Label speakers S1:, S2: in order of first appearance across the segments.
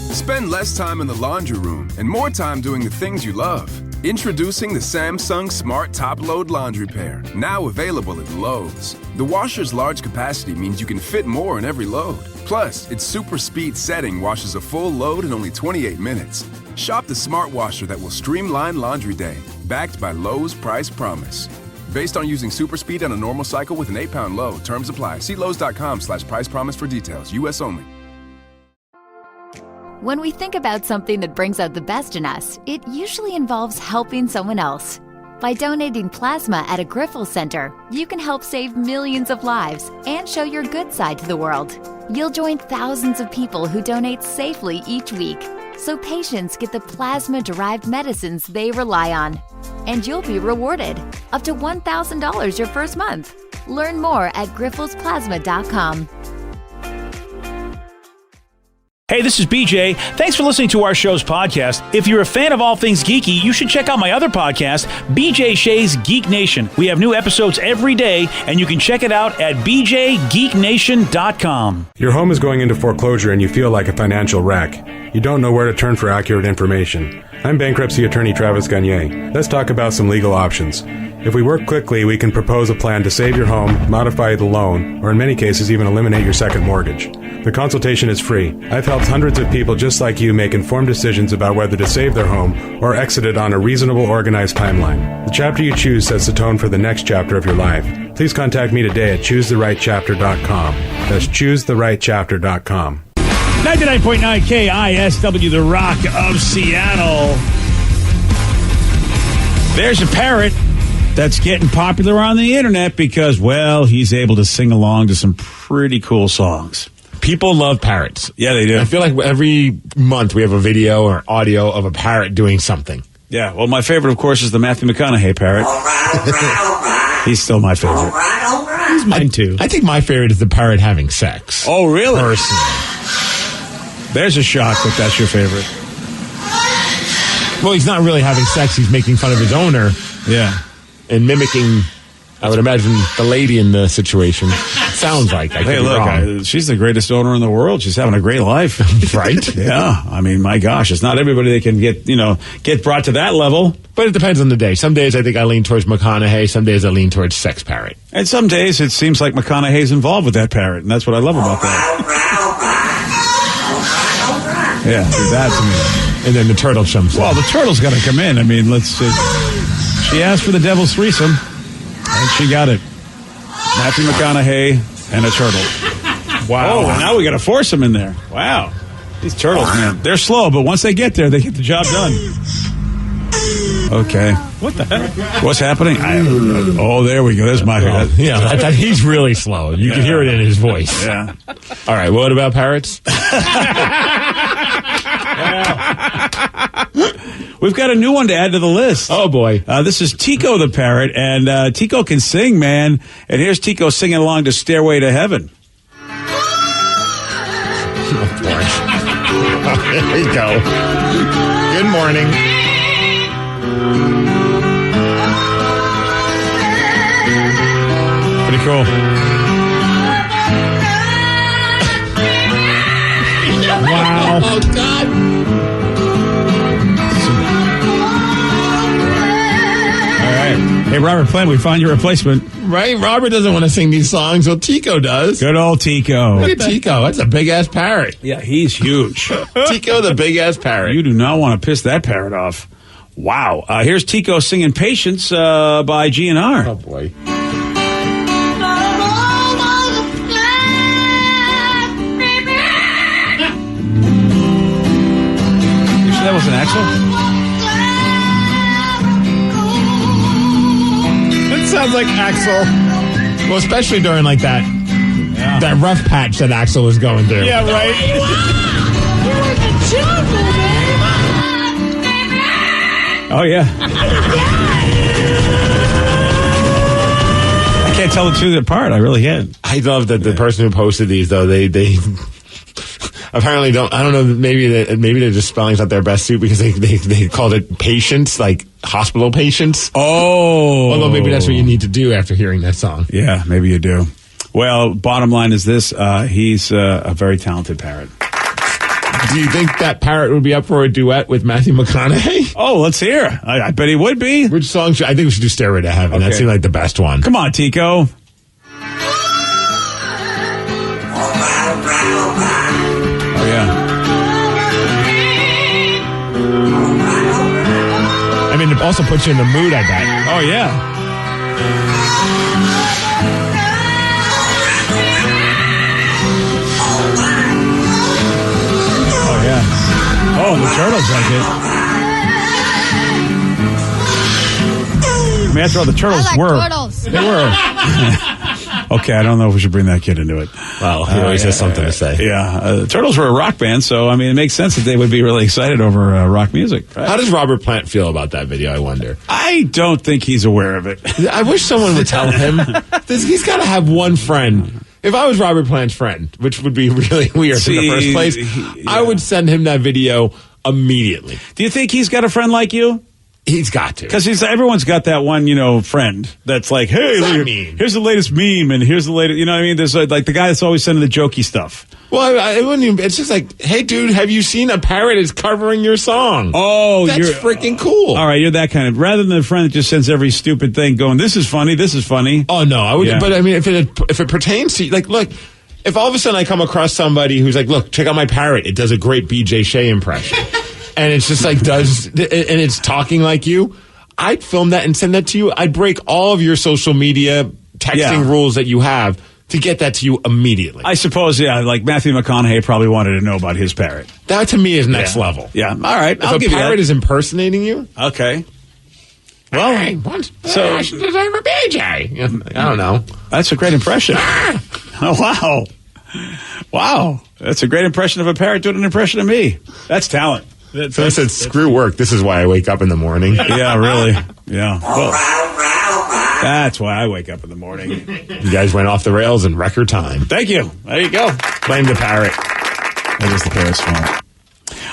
S1: Spend less time in the laundry room and more time doing the things you love. Introducing the Samsung Smart Top Load Laundry Pair, now available at Lowe's. The washer's large capacity means you can fit more in every load. Plus, its super speed setting washes a full load in only 28 minutes. Shop the smart washer that will streamline laundry day, backed by Lowe's Price Promise. Based on using super speed on a normal cycle with an 8-pound load. Terms apply. See Lowe's.com/price promise for details. U.S. only.
S2: When we think about something that brings out the best in us, it usually involves helping someone else. By donating plasma at a Grifols Center, you can help save millions of lives and show your good side to the world. You'll join thousands of people who donate safely each week, so patients get the plasma-derived medicines they rely on. And you'll be rewarded up to $1,000 your first month. Learn more at grifolsplasma.com.
S3: Hey, this is BJ. Thanks for listening to our show's podcast. If you're a fan of all things geeky, you should check out my other podcast, BJ Shea's Geek Nation. We have new episodes every day, and you can check it out at bjgeeknation.com.
S4: Your home is going into foreclosure and you feel like a financial wreck. You don't know where to turn for accurate information. I'm bankruptcy attorney Travis Gagne. Let's talk about some legal options. If we work quickly, we can propose a plan to save your home, modify the loan, or in many cases even eliminate your second mortgage. The consultation is free. I've helped hundreds of people just like you make informed decisions about whether to save their home or exit it on a reasonable, organized timeline. The chapter you choose sets the tone for the next chapter of your life. Please contact me today at choosetherightchapter.com. That's choosetherightchapter.com.
S3: 99.9 KISW, the Rock of Seattle. There's a parrot that's getting popular on the internet because, well, he's able to sing along to some pretty cool songs.
S5: People love parrots.
S3: Yeah, they do.
S5: I feel like every month we have a video or audio of a parrot doing something.
S3: Yeah, well, my favorite, of course, is the Matthew McConaughey parrot. He's still my favorite.
S5: He's mine, too. I think my favorite is the parrot having sex.
S3: Oh, really?
S5: Personally.
S3: There's a shock that that's your favorite.
S5: Well, he's not really having sex. He's making fun of his owner.
S3: Yeah.
S5: And mimicking, I would imagine, the lady in the situation. It sounds like.
S3: Hey, look, she's the greatest owner in the world. She's having a great life.
S5: Right?
S3: Yeah. I mean, my gosh, it's not everybody that can get brought to that level.
S5: But it depends on the day. Some days I think I lean towards McConaughey. Some days I lean towards sex parrot.
S3: And some days it seems like McConaughey's involved with that parrot. And that's what I love about that. Yeah, do that to me.
S5: And then the turtle jumps in.
S3: Well, the turtle's got to come in. I mean, she asked for the devil's threesome, and she got it. Matthew McConaughey and a turtle. Wow. Oh, now we got to force them in there. Wow. These turtles, man, they're slow, but once they get there, they get the job done. Okay. What the hell? What's happening? Oh, there we go. There's my head.
S5: Yeah, he's really slow. You can hear it in his voice.
S3: Yeah.
S5: All right, what about parrots?
S3: We've got a new one to add to the list.
S5: Oh, boy.
S3: This is Tico the parrot, and Tico can sing, man. And here's Tico singing along to Stairway to Heaven.
S5: Oh, boy. There we go. Good morning.
S3: Pretty cool. Wow.
S5: Oh, God.
S3: All right. Hey, Robert Plant, we found your replacement.
S5: Right? Robert doesn't want to sing these songs. Well, Tico does.
S3: Good old Tico.
S5: Look at Tico. That's a big-ass parrot.
S3: Yeah, he's huge.
S5: Tico, the big-ass parrot.
S3: You do not want to piss that parrot off. Wow. Here's Tico singing Patience by GNR.
S5: Oh, boy.
S3: That was an Axl?
S5: It sounds like Axl. Well, especially during like that rough patch that Axl was going through.
S3: Yeah, right. Oh, yeah. I can't tell the two apart. I really can't.
S5: I love that the person who posted these, though, they apparently don't. I don't know. Maybe they're just spelling's not their best suit because they called it patients, like hospital patients.
S3: Oh,
S5: although maybe that's what you need to do after hearing that song.
S3: Yeah, maybe you do. Well, bottom line is this: he's a very talented parrot.
S5: Do you think that parrot would be up for a duet with Matthew McConaughey?
S3: Oh, let's hear. I bet he would be.
S5: Which song I think we should do Stairway to Heaven.
S3: Okay.
S5: That seemed like the best one.
S3: Come on, Tico. Oh, yeah.
S5: I mean, it also puts you in the mood, I bet.
S3: Oh, yeah. Oh, yeah. Oh, and the turtles like it. I mean, after all, the turtles
S6: turtles.
S3: They were. Okay, I don't know if we should bring that kid into it.
S5: Well, he always has something to say.
S3: Yeah. The Turtles were a rock band, so, I mean, it makes sense that they would be really excited over rock music. Right?
S5: How does Robert Plant feel about that video, I wonder?
S3: I don't think he's aware of it.
S5: I wish someone would tell him. He's got to have one friend. If I was Robert Plant's friend, which would be really weird in the first place, I would send him that video immediately.
S3: Do you think he's got a friend like you?
S5: He's got to.
S3: Because everyone's got that one, friend that's like, hey, look, here's the latest meme, and here's the latest, you know what I mean? There's like the guy that's always sending the jokey stuff.
S5: Well, I wouldn't even, it's just like, hey, dude, have you seen a parrot is covering your song?
S3: Oh,
S5: that's freaking cool.
S3: All right, you're that kind of, rather than the friend that just sends every stupid thing going, this is funny, this is funny.
S5: Oh, no, I would, but I mean, if it pertains to, like, look, if all of a sudden I come across somebody who's like, look, check out my parrot, it does a great BJ Shea impression. And it's just like and it's talking like you, I'd film that and send that to you. I'd break all of your social media texting rules that you have to get that to you immediately.
S3: I suppose, like Matthew McConaughey probably wanted to know about his parrot.
S5: That to me is next level.
S3: Yeah, all right.
S5: If a parrot is impersonating you,
S3: okay. Well,
S5: hey, so BJ. I don't know.
S3: That's a great impression. Oh, wow. Wow. That's a great impression of a parrot doing an impression of me. That's talent.
S5: So I said, screw work. This is why I wake up in the morning.
S3: Yeah, really. Yeah. Well, that's why I wake up in the morning.
S5: You guys went off the rails in record time.
S3: Thank you. There you go.
S5: Blame the parrot.
S3: That is the parrot's fault.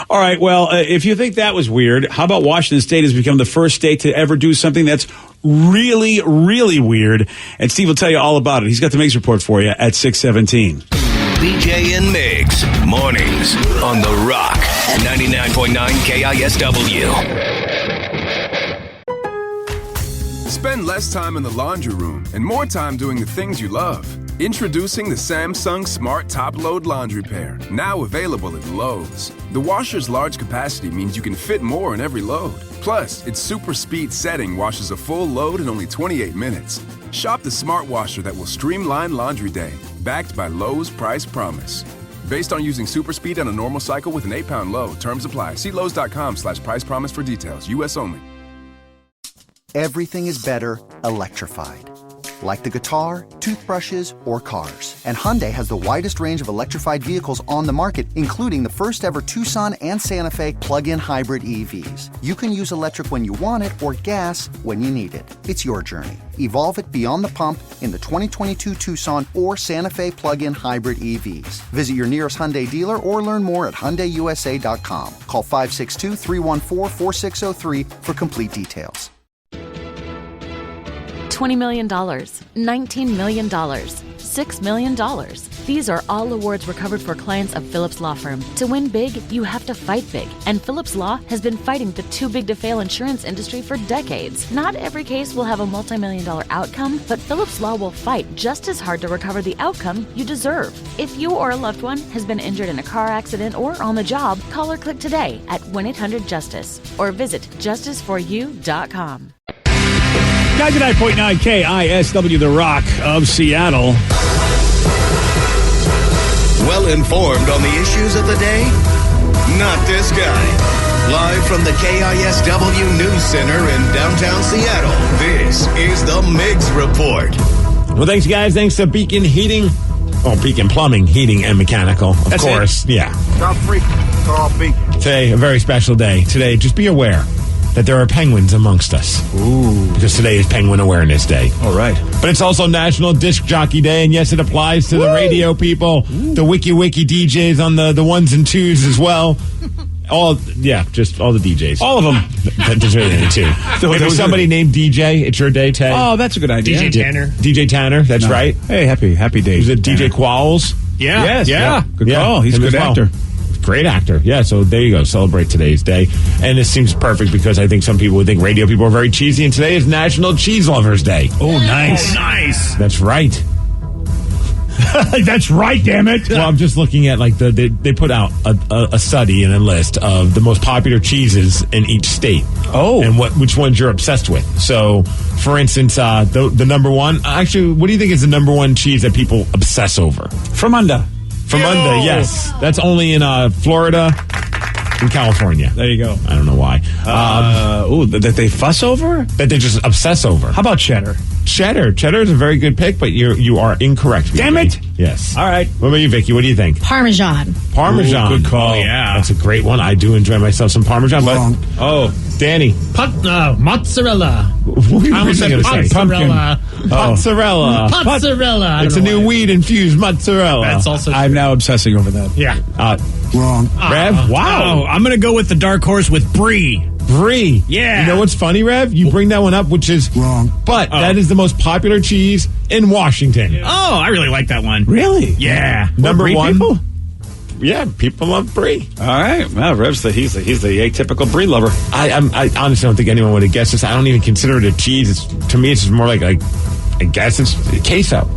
S3: All right. Well, if you think that was weird, how about Washington State has become the first state to ever do something that's really, really weird? And Steve will tell you all about it. He's got the Migs report for you at 6:17.
S7: BJ and Migs, mornings on The Rock, 99.9 KISW.
S1: Spend less time in the laundry room and more time doing the things you love. Introducing the Samsung Smart Top Load Laundry Pair, now available at Lowe's. The washer's large capacity means you can fit more in every load. Plus, its super speed setting washes a full load in only 28 minutes. Shop the smart washer that will streamline laundry day, backed by Lowe's Price Promise. Based on using super speed on a normal cycle with an 8-pound load. Terms apply. See Lowe's.com/price promise for details. U.S. only.
S8: Everything is better electrified. Like the guitar, toothbrushes, or cars. And Hyundai has the widest range of electrified vehicles on the market, including the first ever Tucson and Santa Fe plug-in hybrid EVs. You can use electric when you want it or gas when you need it. It's your journey. Evolve it beyond the pump in the 2022 Tucson or Santa Fe plug-in hybrid EVs. Visit your nearest Hyundai dealer or learn more at HyundaiUSA.com. Call 562-314-4603 for complete details.
S9: $20 million, $19 million, $6 million. These are all awards recovered for clients of Phillips Law Firm. To win big, you have to fight big. And Phillips Law has been fighting the too big to fail insurance industry for decades. Not every case will have a multi-million-dollar outcome, but Phillips Law will fight just as hard to recover the outcome you deserve. If you or a loved one has been injured in a car accident or on the job, call or click today at 1-800-JUSTICE or visit justiceforyou.com.
S3: 99.9 KISW, The Rock of Seattle.
S7: Well informed on the issues of the day? Not this guy. Live from the KISW News Center in downtown Seattle, this is the Migs Report.
S5: Well, thanks, guys. Thanks to Beacon Heating. Oh, Beacon Plumbing, Heating, and Mechanical. Of course. Yeah.
S10: Stop freaking. Call Beacon.
S5: Today, a very special day. Today, just be aware that there are penguins amongst us.
S3: Ooh.
S5: Because today is Penguin Awareness Day.
S3: All right.
S5: But it's also National Disc Jockey Day, and yes, it applies to the radio people, the wiki DJs on the ones and twos as well. Just all the DJs.
S3: All of them.
S5: There's really only two. Maybe somebody named DJ. It's your day, Ted.
S3: Oh, that's a good idea.
S5: DJ Tanner, that's right.
S3: Hey, happy day.
S5: Is it DJ Qualls?
S3: Yeah.
S5: Yes,
S3: Good call. He's a good actor.
S5: Great actor. Yeah, so there you go. Celebrate today's day. And this seems perfect because I think some people would think radio people are very cheesy, and today is National Cheese Lovers Day.
S3: Oh, nice.
S6: Oh, nice.
S5: That's right.
S6: That's right, damn it.
S5: Well, I'm just looking at like they put out a study and a list of the most popular cheeses in each state.
S3: Oh,
S5: and which ones you're obsessed with. So, for instance, the number one. Actually, what do you think is the number one cheese that people obsess over?
S3: Fromunda.
S5: Fromunda, yes, that's only in Florida and California.
S3: There you go.
S5: I don't know why.
S3: That they fuss over?
S5: That they just obsess over.
S3: How about cheddar?
S5: Cheddar is a very good pick, but you are incorrect.
S3: Damn it!
S5: Yes.
S3: All right.
S5: What about you, Vicky? What do you think?
S11: Parmesan.
S5: Parmesan.
S3: Ooh, good call.
S5: Oh, yeah. That's a great one. I do enjoy myself some Parmesan.
S3: Wrong.
S5: But, Danny.
S6: Mozzarella.
S5: What were you going to say?
S6: Mozzarella.
S5: Mozzarella.
S6: Mozzarella.
S5: It's a new weed-infused mozzarella.
S6: That's also true.
S3: I'm now obsessing over that.
S6: Yeah.
S3: Wrong.
S5: Rev? Wow.
S6: Oh, I'm going to go with the dark horse with brie.
S5: Brie.
S6: Yeah.
S5: You know what's funny, Rev? You bring that one up, which is
S3: wrong.
S5: But that is the most popular cheese in Washington.
S6: Oh, I really like that one.
S3: Really?
S6: Yeah.
S5: Number
S3: Brie
S5: one.
S3: People?
S5: Yeah, people love brie.
S3: All right. Well, Rev's he's the atypical brie lover.
S5: I honestly don't think anyone would have guessed this. I don't even consider it a cheese. To me, it's just more like I guess it's queso.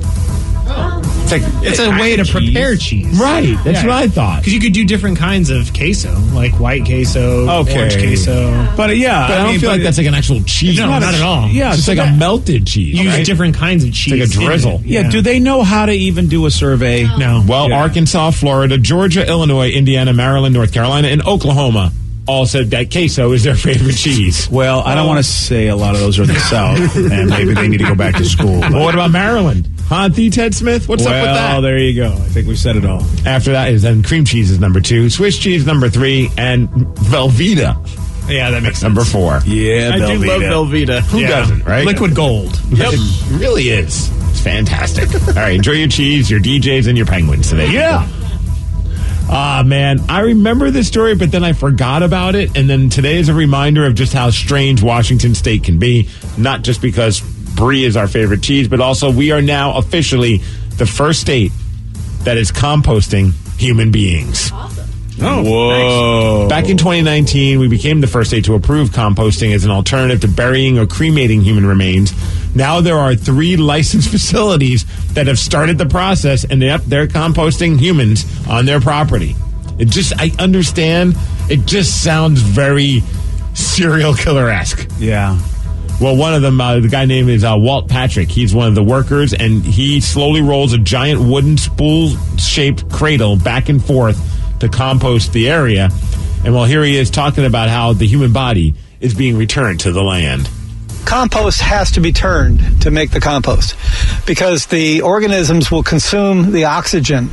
S6: It's a way to prepare cheese.
S5: Right. That's what I thought.
S6: Because you could do different kinds of queso, like white queso, orange queso.
S3: But
S5: But I don't feel like that's like an actual cheese.
S6: No, not at all.
S3: Yeah,
S5: it's just like a melted cheese.
S6: You use different kinds of cheese.
S5: It's like a drizzle.
S3: Yeah. Do they know how to even do a survey?
S6: No.
S5: Well, Arkansas, Florida, Georgia, Illinois, Indiana, Maryland, North Carolina, and Oklahoma all said that queso is their favorite cheese.
S3: Well, I don't want to say a lot of those are in the South, and maybe they need to go back to school.
S5: Well, what about Maryland? Huh, the Ted Smith? What's up with that?
S3: Well, there you go. I think we said it all.
S5: After that is then cream cheese is number 2, Swiss cheese number 3, and Velveeta.
S6: Yeah, that makes sense.
S5: Number 4.
S3: Yeah,
S6: I do love Velveeta.
S5: Who doesn't, right?
S6: Liquid gold.
S5: Yep. It really is. It's fantastic. All right, enjoy your cheese, your DJs, and your penguins today.
S6: Yeah.
S5: Man, I remember this story, but then I forgot about it. And then today is a reminder of just how strange Washington State can be. Not just because brie is our favorite cheese, but also we are now officially the first state that is composting human beings.
S11: Awesome.
S5: Oh,
S3: whoa.
S5: Nice. Back in 2019, we became the first state to approve composting as an alternative to burying or cremating human remains. Now there are 3 licensed facilities that have started the process, and they're composting humans on their property. I understand, it just sounds very serial killer-esque.
S3: Yeah.
S5: Well, one of them, the guy named is Walt Patrick. He's one of the workers, and he slowly rolls a giant wooden spool-shaped cradle back and forth to compost the area. And well, here he is talking about how the human body is being returned to the land.
S12: Compost has to be turned to make the compost because the organisms will consume the oxygen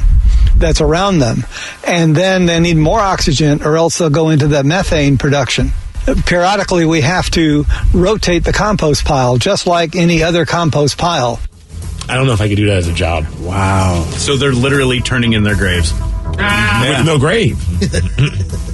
S12: that's around them, and then they need more oxygen or else they'll go into the methane production. Periodically, we have to rotate the compost pile just like any other compost pile.
S5: I don't know if I could do that as a job.
S3: Wow.
S13: So they're literally turning in their graves.
S5: With no grave.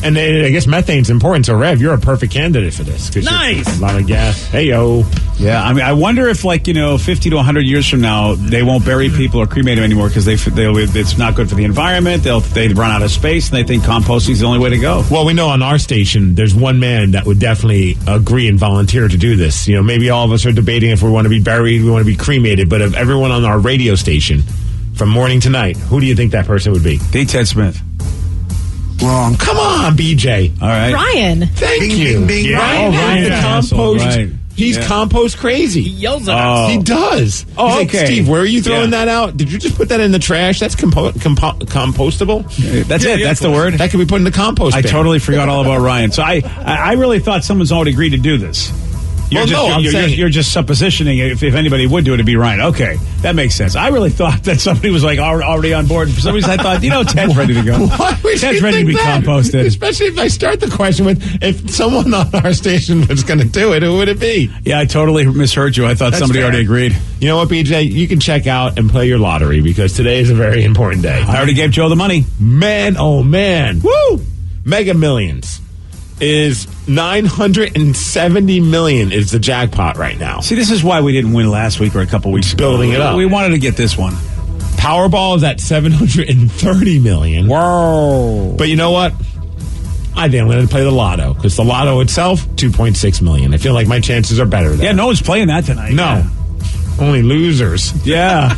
S5: And I guess methane's important, so Rev, you're a perfect candidate for this.
S6: Nice.
S5: A lot of gas. Hey, yo.
S3: Yeah, I mean, I wonder if, 50 to 100 years from now, they won't bury people or cremate them anymore because it's not good for the environment. They run out of space, and they think composting is the only way to go.
S5: Well, we know on our station, there's one man that would definitely agree and volunteer to do this. You know, maybe all of us are debating if we want to be buried, we want to be cremated, but of everyone on our radio station, from morning to night, who do you think that person would be?
S3: D. Ted Smith.
S5: Wrong. Come on, BJ.
S3: All right.
S11: Ryan.
S5: Thank
S7: Bing,
S5: you.
S7: bing, bing.
S5: Yeah.
S7: Ryan
S5: Ryan, the compost.
S3: Right.
S5: He's compost crazy.
S6: He yells at us.
S5: He does.
S3: Oh,
S5: He's like,
S3: okay.
S5: Steve, where are you throwing that out? Did you just put that in the trash? That's compostable.
S3: That's it. That's the word.
S5: That could be put in the compost
S3: I
S5: bin.
S3: totally forgot all about Ryan. So I really thought someone's already agreed to do this. You're just suppositioning if anybody would do it, it'd be Ryan. Okay, that makes sense. I really thought that somebody was already on board. For some reason, I thought, Ted's ready to go.
S5: Why would
S3: Ted's
S5: you
S3: ready to
S5: think
S3: be
S5: that?
S3: composted.
S5: Especially if I start the question with, if someone on our station was going to do it, who would it be?
S3: Yeah, I totally misheard you. I thought somebody already agreed.
S5: You know what, BJ? You can check out and play your lottery because today is a very important day.
S3: I already gave Joe the money.
S5: Man, oh man. Woo! Mega Millions is $970 million is the jackpot right now.
S3: See, this is why we didn't win last week or a couple weeks ago.
S5: Building it up.
S3: We wanted to get this one.
S5: Powerball is at $730 million.
S3: Whoa.
S5: But you know what? I think I'm going to play the lotto because the lotto itself, $2.6 million. I feel like my chances are better there.
S3: Yeah, no one's playing that tonight.
S5: No.
S3: Yeah.
S5: Only losers.
S3: Yeah.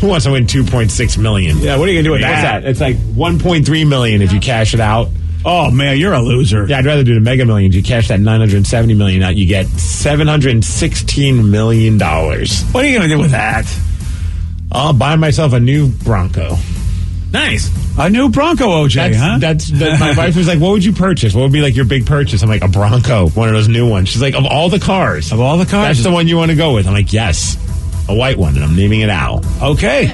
S5: Who wants to win $2.6 million?
S3: Yeah, what are you going to do with that?
S5: It's like $1.3 million if you cash it out.
S3: Oh, man, you're a loser.
S5: Yeah, I'd rather do the Mega Millions. You cash that $970 million out, you get $716 million.
S3: What are you going to do with that?
S5: I'll buy myself a new Bronco.
S3: Nice. A new Bronco, OJ, huh?
S5: That's my wife was like, what would you purchase? What would be like your big purchase? I'm like, a Bronco, one of those new ones. She's like, of all the cars.
S3: Of all the cars?
S5: That's the one you want to go with. I'm like, yes. A white one, and I'm naming it Al.
S3: Okay.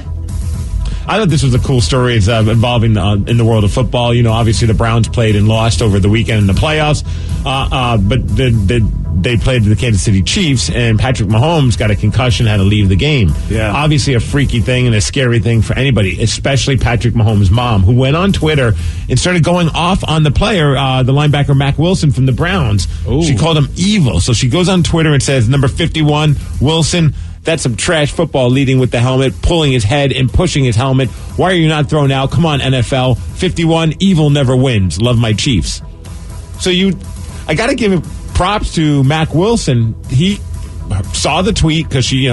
S5: I thought this was a cool story. It's involving in the world of football. You know, obviously the Browns played and lost over the weekend in the playoffs, but they played the Kansas City Chiefs, and Patrick Mahomes got a concussion, had to leave the game.
S3: Yeah.
S5: Obviously a freaky thing and a scary thing for anybody, especially Patrick Mahomes' mom, who went on Twitter and started going off on the player, the linebacker Mac Wilson from the Browns.
S3: Ooh.
S5: She called him evil. So she goes on Twitter and says, number 51, Wilson, that's some trash football, leading with the helmet, pulling his head and pushing his helmet. Why are you not thrown out? Come on, NFL. 51, evil never wins. Love my Chiefs. So I got to give props to Mac Wilson. He saw the tweet because she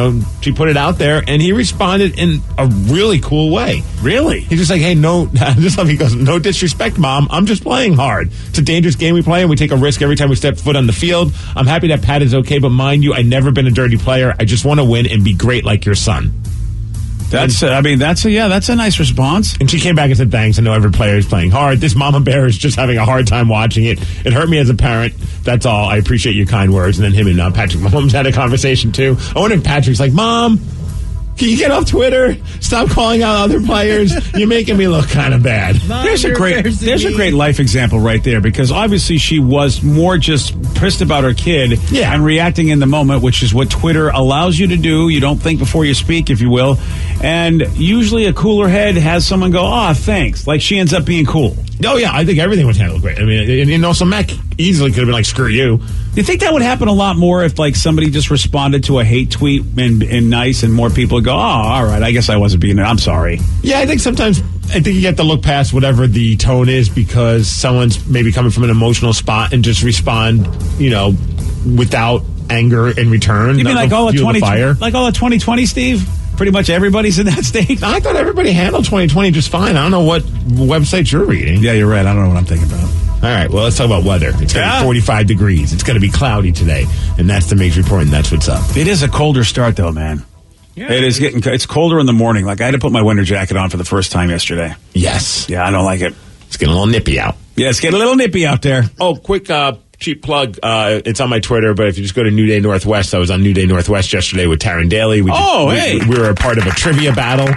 S5: put it out there, and he responded in a really cool way.
S3: Really?
S5: He's just like, hey, no, he goes, no disrespect, Mom. I'm just playing hard. It's a dangerous game we play, and we take a risk every time we step foot on the field. I'm happy that Pat is okay, but mind you, I've never been a dirty player. I just want to win and be great like your son.
S3: That's a nice response.
S5: And she came back and said, thanks. I know every player is playing hard. This mama bear is just having a hard time watching it. It hurt me as a parent. That's all. I appreciate your kind words. And then him and Patrick Mahomes had a conversation too. I wonder if Patrick's like, Mom, can you get off Twitter? Stop calling out other players. You're making me look kind of bad.
S3: There's a great life example right there, because obviously she was more just pissed about her kid and reacting in the moment, which is what Twitter allows you to do. You don't think before you speak, if you will. And usually a cooler head has someone go, thanks. Like she ends up being cool.
S5: Oh, yeah, I think everything was handled great. I mean, and also Mac easily could have been like, screw you.
S3: You think that would happen a lot more if, like, somebody just responded to a hate tweet and nice, and more people would go, all right, I guess I wasn't being, I'm sorry.
S5: Yeah, I think you have to look past whatever the tone is, because someone's maybe coming from an emotional spot and just respond, without anger in return.
S3: You mean like all of 2020, Steve? Pretty much everybody's in that state?
S5: I thought everybody handled 2020 just fine. I don't know what websites you're reading.
S3: Yeah, you're right. I don't know what I'm thinking about.
S5: All right, well, let's talk about weather. It's going to be 45 degrees. It's going to be cloudy today, and that's the Migs Report, and that's what's up.
S3: It is a colder start, though, man. Yeah, it's colder in the morning. Like, I had to put my winter jacket on for the first time yesterday.
S5: Yes.
S3: Yeah, I don't like it.
S5: It's getting a little nippy out.
S3: Yeah, it's getting a little nippy out there.
S5: Oh, quick cheap plug. It's on my Twitter, but if you just go to New Day Northwest, I was on New Day Northwest yesterday with Taryn Daly. We were a part of a trivia battle.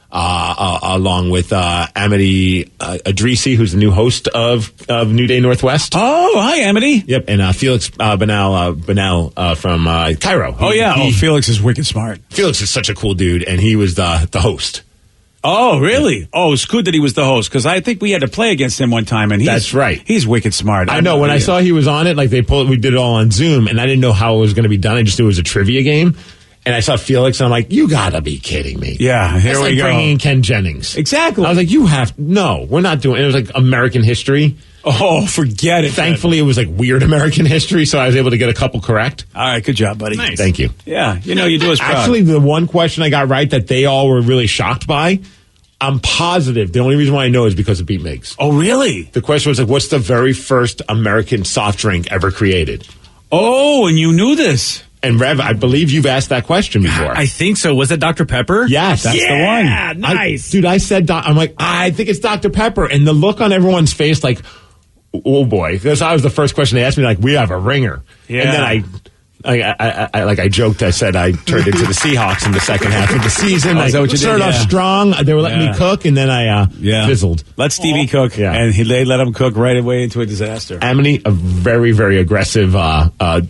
S5: Along with Amity Adrisi, who's the new host of New Day Northwest.
S3: Oh, hi, Amity.
S5: Yep, and Felix Banal from Cairo.
S3: Felix is wicked smart.
S5: Felix is such a cool dude, and he was the host.
S3: Oh, really? Yeah. Oh, it's good that he was the host, because I think we had to play against him one time, and
S5: that's right.
S3: He's wicked smart.
S5: I know. When I saw he was on it, like we did it all on Zoom, and I didn't know how it was going to be done. I just knew it was a trivia game. And I saw Felix, and I'm like, you gotta be kidding me.
S3: Yeah, here we go.
S5: Bringing in Ken Jennings.
S3: Exactly.
S5: I was like, no, we're not doing it. It was like American history.
S3: Oh, forget it.
S5: Thankfully, it was like weird American history, so I was able to get a couple correct.
S3: All right, good job, buddy.
S5: Nice. Thank you.
S3: Yeah, you do us proud.
S5: Actually, the one question I got right that they all were really shocked by, I'm positive the only reason why I know is because of Beat Migs.
S3: Oh, really?
S5: The question was like, what's the very first American soft drink ever created?
S3: Oh, and you knew this.
S5: And Rev, I believe you've asked that question before.
S13: I think so. Was it Dr. Pepper?
S5: Yes.
S3: That's the one.
S13: Yeah, nice.
S5: I said, I'm like, I think it's Dr. Pepper. And the look on everyone's face, like, oh boy. Because I was the first question they asked me, like, we have a ringer. Yeah. And then I joked, I said I turned into the Seahawks in the second half of the season. I started off strong. They were letting me cook, and then I fizzled.
S3: Let Stevie cook, and they let him cook right away into a disaster.
S5: Amity, a very, very aggressive,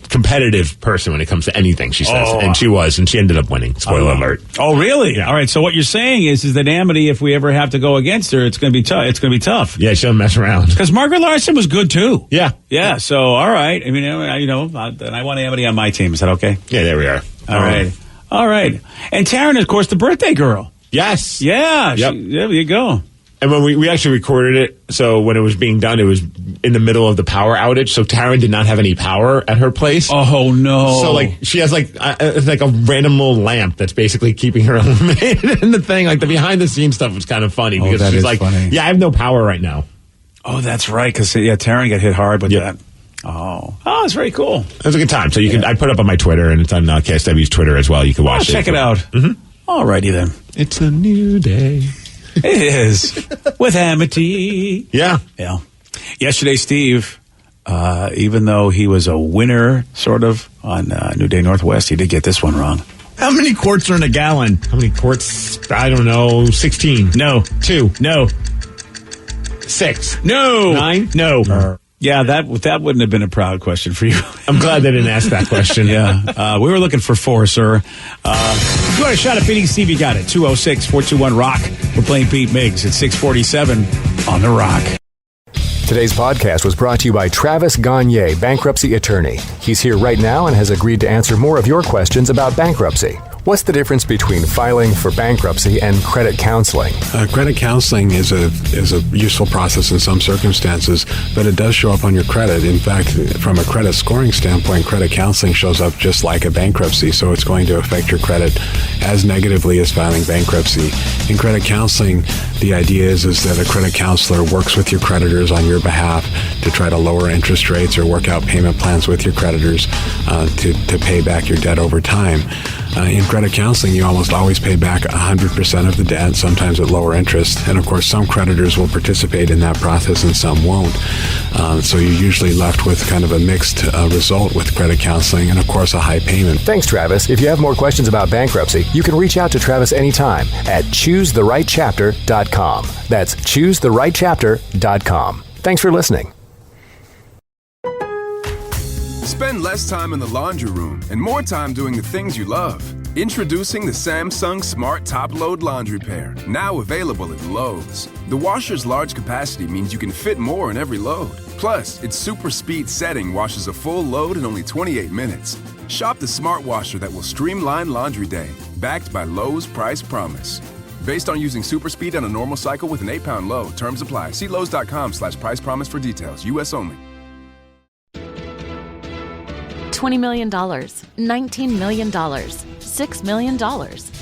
S5: competitive person when it comes to anything, she says. And she was, and she ended up winning. Spoiler alert.
S3: Oh, really?
S5: Yeah.
S3: All right, so what you're saying is that Amity, if we ever have to go against her, it's going to be tough. It's going to be tough.
S5: Yeah, she'll mess around.
S3: Because Margaret Larson was good, too.
S5: Yeah.
S3: Yeah, so, all right. I mean, then I want Amity on my team. Is that okay?
S5: Yeah, there we are.
S3: All right. And Taryn, of course, the birthday girl.
S5: Yes.
S3: Yeah.
S5: Yep.
S3: There you go.
S5: And when we actually recorded it, so when it was being done, it was in the middle of the power outage. So Taryn did not have any power at her place.
S3: Oh no!
S5: So like she has like a random little lamp that's basically keeping her illuminated in the thing. Like the behind the scenes stuff was kind of funny because
S3: that
S5: she's
S3: is
S5: like,
S3: funny.
S5: "Yeah, I have no power right now."
S3: Oh, that's right. Because Taryn got hit hard with that. Oh, it's very cool.
S5: It was a good time. So you can I put up on my Twitter and it's on KSW's Twitter as well. You can watch it.
S3: Check it out.
S5: Mm-hmm.
S3: All righty then.
S5: It's a new day.
S3: It is with Amity.
S5: Yeah.
S3: Yesterday, Steve, even though he was a winner, sort of, on New Day Northwest, he did get this one wrong.
S13: How many quarts are in a gallon?
S5: How many quarts? I don't know. 16.
S13: No.
S5: 2.
S13: No.
S5: 6.
S13: No.
S5: 9.
S13: No.
S3: Yeah, that wouldn't have been a proud question for you.
S5: I'm glad they didn't ask that question.
S3: Yeah. We were looking for 4, sir. If you want a shot at beating Steve, you got it. 206-421-ROCK. We're playing Pete Miggs at 647 on The Rock.
S11: Today's podcast was brought to you by Travis Gagne, bankruptcy attorney. He's here right now and has agreed to answer more of your questions about bankruptcy. What's the difference between filing for bankruptcy and credit counseling?
S4: Credit counseling is a useful process in some circumstances, but it does show up on your credit. In fact, from a credit scoring standpoint, credit counseling shows up just like a bankruptcy, so it's going to affect your credit as negatively as filing bankruptcy. In credit counseling, the idea is that a credit counselor works with your creditors on your behalf to try to lower interest rates or work out payment plans with your creditors to pay back your debt over time. In credit counseling, you almost always pay back 100% of the debt, sometimes at lower interest. And of course, some creditors will participate in that process and some won't. So you're usually left with kind of a mixed result with credit counseling and, of course, a high payment.
S11: Thanks, Travis. If you have more questions about bankruptcy, you can reach out to Travis anytime at ChooseTheRightChapter.com. That's ChooseTheRightChapter.com. Thanks for listening.
S1: Spend less time in the laundry room and more time doing the things you love. Introducing the Samsung Smart Top Load Laundry Pair, now available at Lowe's. The washer's large capacity means you can fit more in every load. Plus, its super speed setting washes a full load in only 28 minutes. Shop the smart washer that will streamline laundry day, backed by Lowe's Price Promise. Based on using super speed on a normal cycle with an 8-pound load. Terms apply. See Lowe's.com/price promise for details. U.S. only.
S9: $20 million, $19 million, $6 million.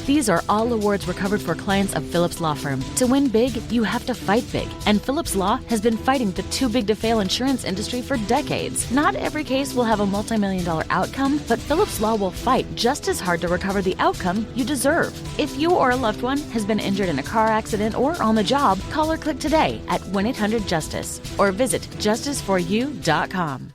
S9: These are all awards recovered for clients of Phillips Law Firm. To win big, you have to fight big. And Phillips Law has been fighting the too-big-to-fail insurance industry for decades. Not every case will have a multi-million-dollar outcome, but Phillips Law will fight just as hard to recover the outcome you deserve. If you or a loved one has been injured in a car accident or on the job, call or click today at 1-800-JUSTICE or visit justiceforyou.com.